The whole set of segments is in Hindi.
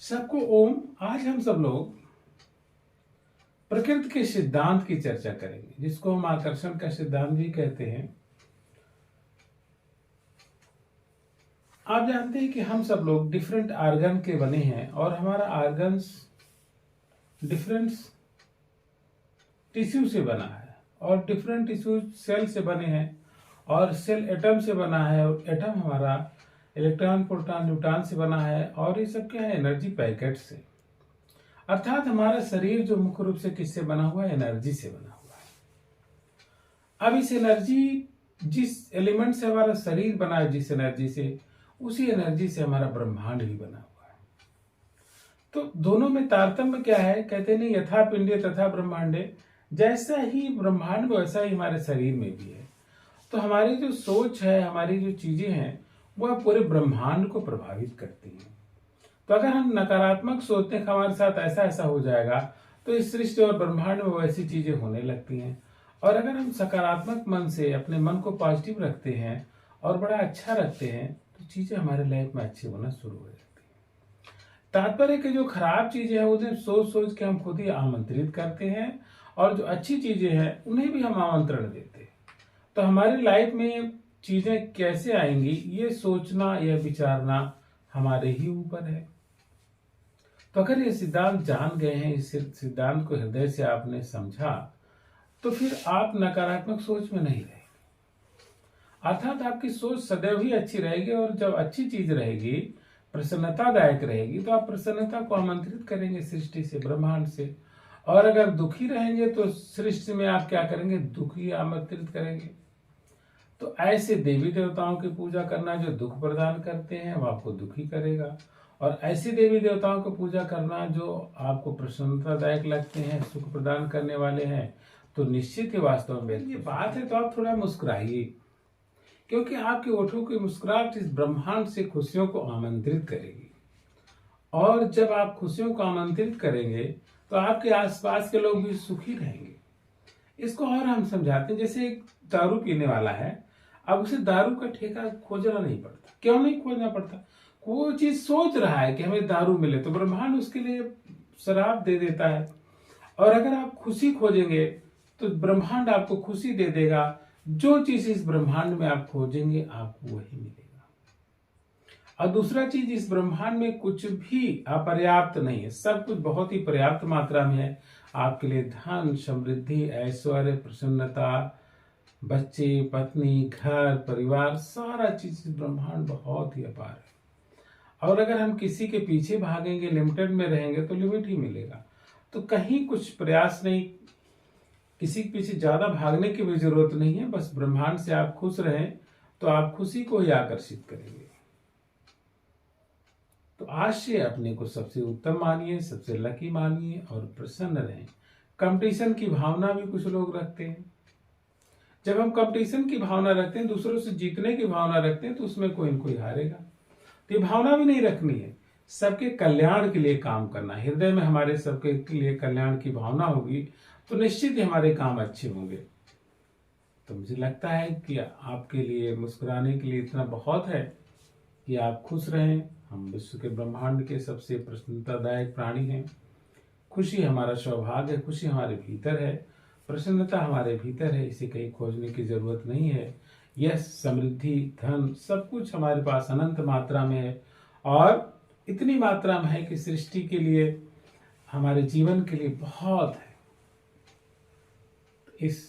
सबको ओम। आज हम सब लोग प्रकृति के सिद्धांत की चर्चा करेंगे, जिसको हम आकर्षण का सिद्धांत भी कहते हैं। आप जानते हैं कि हम सब लोग डिफरेंट आर्गन के बने हैं और हमारा आर्गन्स डिफरेंट टिश्यू से बना है और डिफरेंट टिश्यू सेल से बने हैं और सेल एटम से बना है और एटम हमारा इलेक्ट्रॉन प्रोटॉन न्यूट्रॉन से बना है और ये सब क्या है, एनर्जी पैकेट से। अर्थात हमारा शरीर जो मुख्य रूप से किससे बना हुआ है, एनर्जी से बना हुआ है। अब इस एनर्जी, जिस एलिमेंट से हमारा शरीर बना है, जिस एनर्जी से, उसी एनर्जी से हमारा ब्रह्मांड भी बना हुआ है। तो दोनों में तारतम्य क्या है, कहते नहीं यथा पिंडे तथा ब्रह्मांडे, जैसा ही ब्रह्मांड में वैसा ही हमारे शरीर में भी है। तो हमारी जो सोच है, हमारी जो चीजें हैं, वह पूरे ब्रह्मांड को प्रभावित करती हैं। तो अगर हम नकारात्मक सोचते हैं कि हमारे साथ ऐसा ऐसा हो जाएगा, तो इस सृष्टि और ब्रह्मांड में वैसी चीजें होने लगती हैं। और अगर हम सकारात्मक मन से अपने मन को पॉजिटिव रखते हैं और बड़ा अच्छा रखते हैं, तो चीजें हमारे लाइफ में अच्छी होना शुरू हो जाती है। तात्पर्य कि जो खराब चीजें हैं उन्हें सोच सोच के हम खुद ही आमंत्रित करते हैं और जो अच्छी चीजें हैं उन्हें भी हम आमंत्रण देते हैं। तो हमारी लाइफ में चीजें कैसे आएंगी, ये सोचना या विचारना हमारे ही ऊपर है। तो अगर ये सिद्धांत जान गए हैं, इस सिद्धांत को हृदय से आपने समझा, तो फिर आप नकारात्मक सोच में नहीं रहेंगे। अर्थात आपकी सोच सदैव ही अच्छी रहेगी और जब अच्छी चीज रहेगी, प्रसन्नतादायक रहेगी, तो आप प्रसन्नता को आमंत्रित करेंगे सृष्टि से, ब्रह्मांड से। और अगर दुखी रहेंगे तो सृष्टि में आप क्या करेंगे, दुखी आमंत्रित करेंगे। तो ऐसे देवी देवताओं की पूजा करना जो दुख प्रदान करते हैं, वो आपको दुखी करेगा। और ऐसे देवी देवताओं को पूजा करना जो आपको प्रसन्नतादायक लगते हैं, सुख प्रदान करने वाले हैं, तो निश्चित ही वास्तव में ये बात है। तो आप थोड़ा मुस्कुराइए, क्योंकि आपके ओठों की मुस्कुराहट इस ब्रह्मांड से खुशियों को आमंत्रित करेगी। और जब आप खुशियों को आमंत्रित करेंगे तो आपके आसपास के लोग भी सुखी रहेंगे। इसको और हम समझाते हैं, जैसे एक दारू पीने वाला है, अब उसे दारू का ठेका खोजना नहीं पड़ता। क्यों नहीं खोजना पड़ता? कोई चीज सोच रहा है कि हमें दारू मिले, तो ब्रह्मांड उसके लिए शराब दे देता है। और अगर आप खुशी खोजेंगे तो ब्रह्मांड आपको खुशी दे देगा। जो चीज इस ब्रह्मांड में आप खोजेंगे, आपको वही मिलेगा। और दूसरा चीज, इस ब्रह्मांड में कुछ भी अपर्याप्त नहीं है, सब कुछ बहुत ही पर्याप्त मात्रा में है आपके लिए। धन, समृद्धि, ऐश्वर्य, प्रसन्नता, बच्चे, पत्नी, घर, परिवार, सारा चीज ब्रह्मांड बहुत ही अपार है। और अगर हम किसी के पीछे भागेंगे, लिमिटेड में रहेंगे, तो लिमिट ही मिलेगा। तो कहीं कुछ प्रयास नहीं, किसी के पीछे ज्यादा भागने की भी जरूरत नहीं है। बस ब्रह्मांड से आप खुश रहें तो आप खुशी को ही आकर्षित करेंगे। तो आज से अपने को सबसे उत्तम मानिए, सबसे लकी मानिए और प्रसन्न रहें। कंपटीशन की भावना भी कुछ लोग रखते हैं। जब हम कंपटीशन की भावना रखते हैं, दूसरों से जीतने की भावना रखते हैं, तो उसमें कोई न कोई हारेगा। तो ये भावना भी नहीं रखनी है। सबके कल्याण के लिए काम करना, हृदय में हमारे सबके लिए कल्याण की भावना होगी, तो निश्चित ही हमारे काम अच्छे होंगे। तो मुझे लगता है कि आपके लिए मुस्कुराने के लिए इतना बहुत है कि आप खुश रहें। हम विश्व के ब्रह्मांड के सबसे प्रसन्नतादायक प्राणी हैं। खुशी हमारा सौभाग्य है, खुशी हमारे भीतर है, प्रसन्नता हमारे भीतर है। इसे कहीं खोजने की जरूरत नहीं है। यह समृद्धि, धन, सब कुछ हमारे पास अनंत मात्रा में है और इतनी मात्रा में है कि सृष्टि के लिए, हमारे जीवन के लिए बहुत है। इस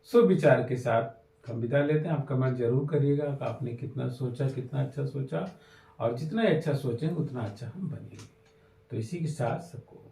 सुविचार के साथ हम विदा लेते हैं। आप कमेंट जरूर करिएगा कि आपने कितना सोचा, कितना अच्छा सोचा, और जितना अच्छा सोचेंगे उतना अच्छा हम बनेंगे। तो इसी के साथ सबको